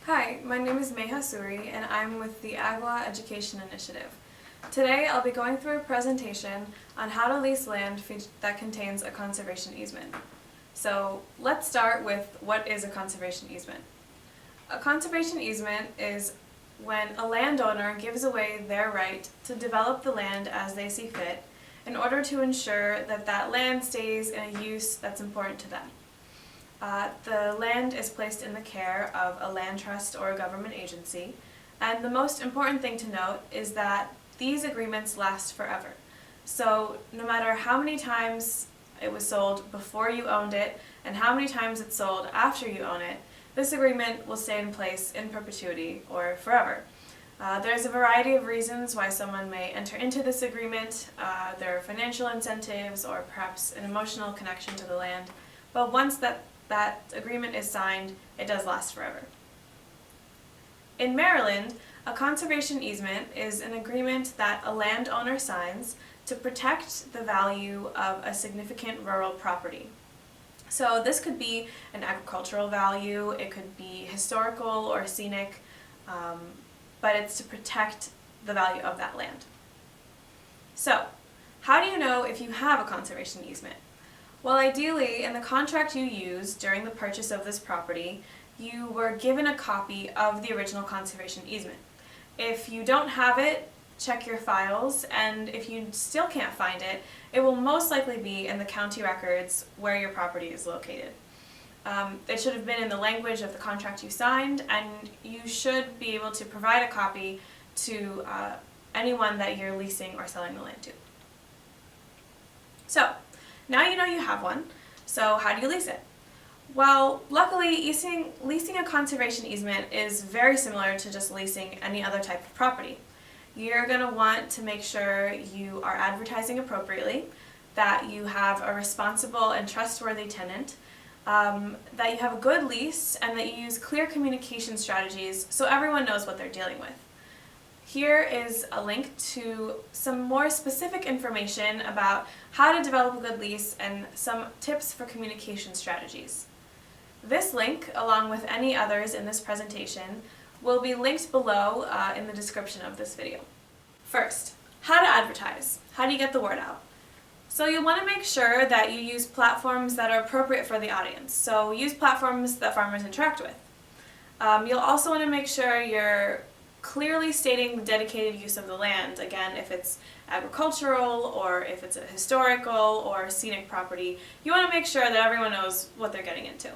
Hi, my name is Mayhah Suri and I'm with the ALEI Education Initiative. Today I'll be going through a presentation on how to lease land that contains a conservation easement. So let's start with what is a conservation easement. A conservation easement is when a landowner gives away their right to develop the land as they see fit in order to ensure that that land stays in a use that's important to them. The land is placed in the care of a land trust or a government agency, and the most important thing to note is that these agreements last forever. So no matter how many times it was sold before you owned it and how many times it's sold after you own it, this agreement will stay in place in perpetuity or forever. There's a variety of reasons why someone may enter into this agreement. There are financial incentives or perhaps an emotional connection to the land, but once that agreement is signed, it does last forever. In Maryland, a conservation easement is an agreement that a landowner signs to protect the value of a significant rural property. So this could be an agricultural value, it could be historical or scenic, but it's to protect the value of that land. So, how do you know if you have a conservation easement? Well, ideally, in the contract you used during the purchase of this property, you were given a copy of the original conservation easement. If you don't have it, check your files, and if you still can't find it, it will most likely be in the county records where your property is located. It should have been in the language of the contract you signed, and you should be able to provide a copy to anyone that you're leasing or selling the land to. So, now you know you have one, so how do you lease it? Well, luckily, leasing a conservation easement is very similar to just leasing any other type of property. You're going to want to make sure you are advertising appropriately, that you have a responsible and trustworthy tenant, that you have a good lease, and that you use clear communication strategies so everyone knows what they're dealing with. Here is a link to some more specific information about how to develop a good lease and some tips for communication strategies. This link, along with any others in this presentation, will be linked below in the description of this video. First, how to advertise. How do you get the word out? So you'll want to make sure that you use platforms that are appropriate for the audience. So use platforms that farmers interact with. You'll also want to make sure you're clearly stating the dedicated use of the land. Again, if it's agricultural or if it's a historical or scenic property, you want to make sure that everyone knows what they're getting into.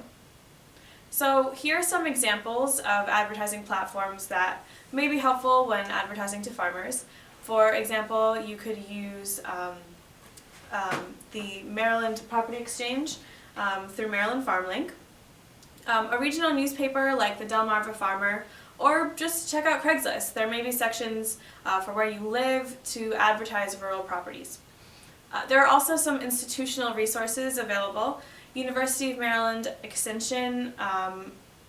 So here are some examples of advertising platforms that may be helpful when advertising to farmers. For example, you could use the Maryland Property Exchange through Maryland FarmLink, a regional newspaper like the Delmarva Farmer, or just check out Craigslist. There may be sections for where you live to advertise rural properties. There are also some institutional resources available. University of Maryland Extension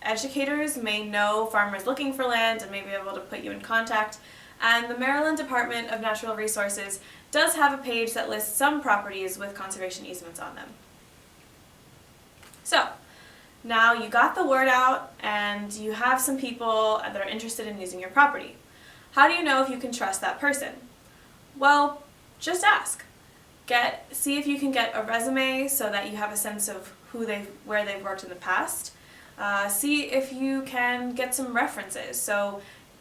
educators may know farmers looking for land and may be able to put you in contact. And the Maryland Department of Natural Resources does have a page that lists some properties with conservation easements on them. So, now you got the word out and you have some people that are interested in using your property. How do you know if you can trust that person? Well, just ask. See if you can get a resume so that you have a sense of where they've worked in the past. See if you can get some references. So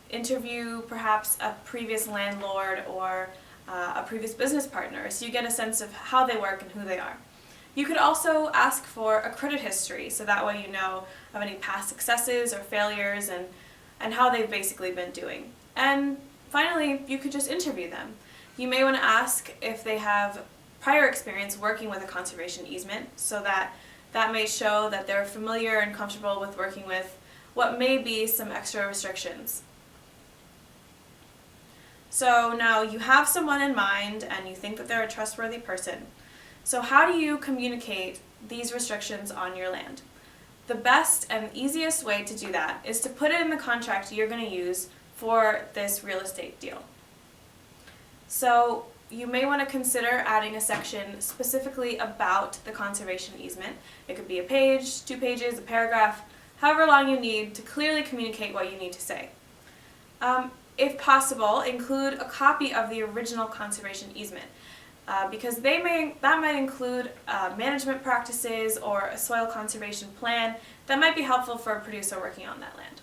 interview perhaps a previous landlord or a previous business partner so you get a sense of how they work and who they are. You could also ask for a credit history, so that way you know of any past successes or failures and how they've basically been doing. And finally, you could just interview them. You may want to ask if they have prior experience working with a conservation easement, so that may show that they're familiar and comfortable with working with what may be some extra restrictions. So now you have someone in mind and you think that they're a trustworthy person. So how do you communicate these restrictions on your land? The best and easiest way to do that is to put it in the contract you're going to use for this real estate deal. So you may want to consider adding a section specifically about the conservation easement. It could be a page, 2 pages, a paragraph, however long you need to clearly communicate what you need to say. If possible, include a copy of the original conservation easement, because that might include management practices or a soil conservation plan that might be helpful for a producer working on that land.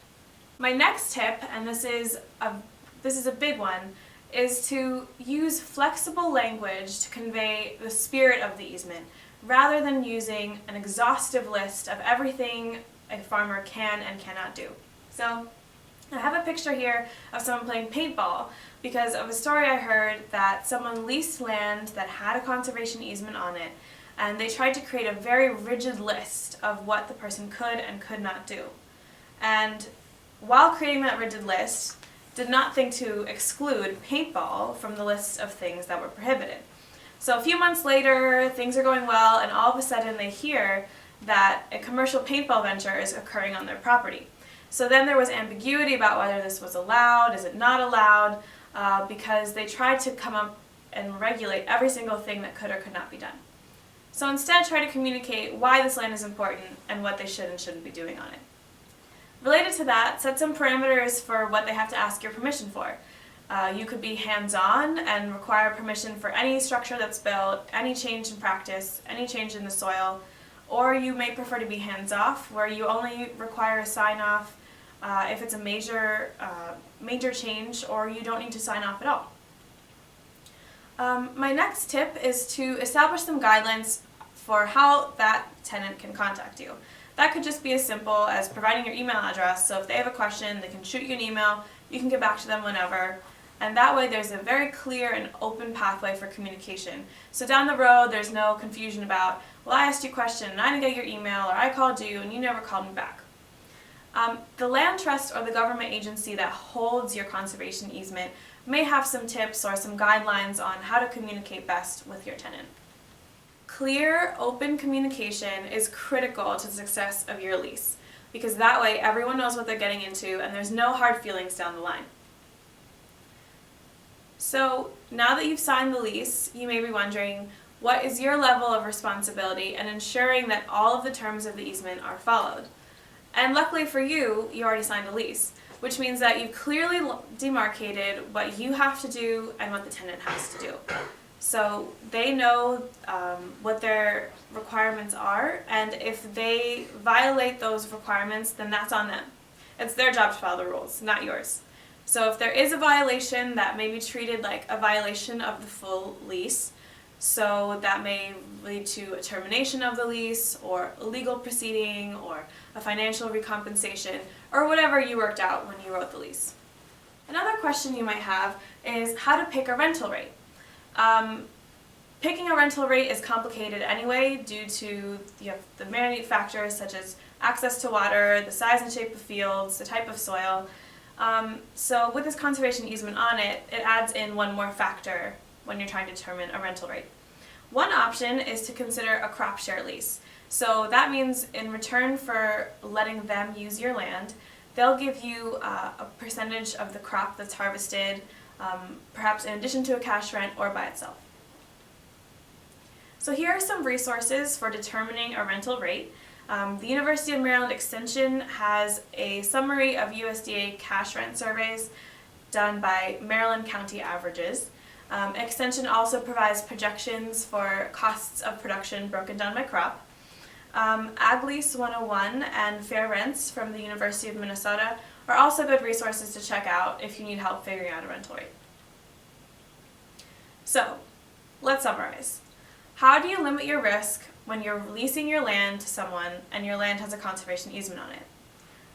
My next tip, and this is a big one, is to use flexible language to convey the spirit of the easement, rather than using an exhaustive list of everything a farmer can and cannot do. So I have a picture here of someone playing paintball because of a story I heard that someone leased land that had a conservation easement on it, and they tried to create a very rigid list of what the person could and could not do. And while creating that rigid list, did not think to exclude paintball from the list of things that were prohibited. So a few months later, things are going well, and all of a sudden they hear that a commercial paintball venture is occurring on their property. So then there was ambiguity about whether this was allowed, is it not allowed, because they tried to come up and regulate every single thing that could or could not be done. So instead try to communicate why this land is important and what they should and shouldn't be doing on it. Related to that, set some parameters for what they have to ask your permission for. You could be hands-on and require permission for any structure that's built, any change in practice, any change in the soil, or you may prefer to be hands-off, where you only require a sign-off if it's a major change, or you don't need to sign off at all. My next tip is to establish some guidelines for how that tenant can contact you. That could just be as simple as providing your email address, so if they have a question, they can shoot you an email, you can get back to them whenever, and that way there's a very clear and open pathway for communication. So down the road there's no confusion about, well, I asked you a question and I didn't get your email, or I called you and you never called me back. The land trust or the government agency that holds your conservation easement may have some tips or some guidelines on how to communicate best with your tenant. Clear, open communication is critical to the success of your lease, because that way everyone knows what they're getting into and there's no hard feelings down the line. So now that you've signed the lease, you may be wondering, what is your level of responsibility in ensuring that all of the terms of the easement are followed? And luckily for you, you already signed a lease, which means that you've clearly demarcated what you have to do and what the tenant has to do. So they know what their requirements are, and if they violate those requirements, then that's on them. It's their job to follow the rules, not yours. So if there is a violation, that may be treated like a violation of the full lease. So that may lead to a termination of the lease, or a legal proceeding, or a financial recompensation, or whatever you worked out when you wrote the lease. Another question you might have is how to pick a rental rate. Picking a rental rate is complicated anyway due to the many factors such as access to water, the size and shape of fields, the type of soil. So with this conservation easement on it, it adds in one more factor when you're trying to determine a rental rate. One option is to consider a crop share lease. So that means in return for letting them use your land, they'll give you a percentage of the crop that's harvested, perhaps in addition to a cash rent or by itself. So here are some resources for determining a rental rate. The University of Maryland Extension has a summary of USDA cash rent surveys done by Maryland County averages. Extension also provides projections for costs of production broken down by crop. ALEI 101 and Fair Rents from the University of Minnesota are also good resources to check out if you need help figuring out a rental rate. So, let's summarize. How do you limit your risk when you're leasing your land to someone and your land has a conservation easement on it?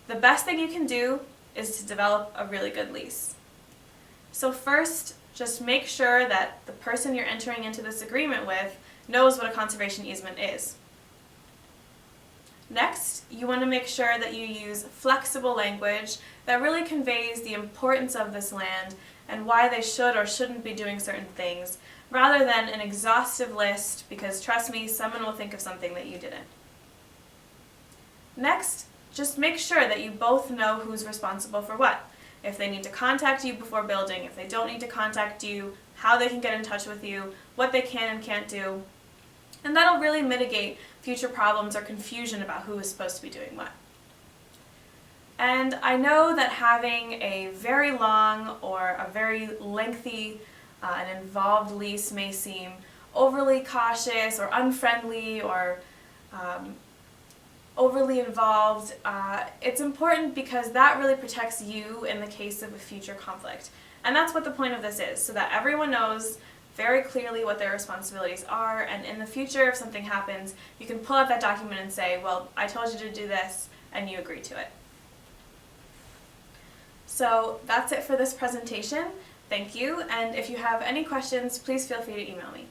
The best thing you can do is to develop a really good lease. So first, just make sure that the person you're entering into this agreement with knows what a conservation easement is. Next, you want to make sure that you use flexible language that really conveys the importance of this land and why they should or shouldn't be doing certain things, rather than an exhaustive list, because trust me, someone will think of something that you didn't. Next, just make sure that you both know who's responsible for what. If they need to contact you before building, if they don't need to contact you, how they can get in touch with you, what they can and can't do. And that'll really mitigate future problems or confusion about who is supposed to be doing what. And I know that having a very long or a very lengthy and involved lease may seem overly cautious or unfriendly or overly involved. It's important because that really protects you in the case of a future conflict. And that's what the point of this is, so that everyone knows very clearly what their responsibilities are, and in the future if something happens, you can pull out that document and say, well, I told you to do this and you agreed to it. So that's it for this presentation. Thank you, and if you have any questions, please feel free to email me.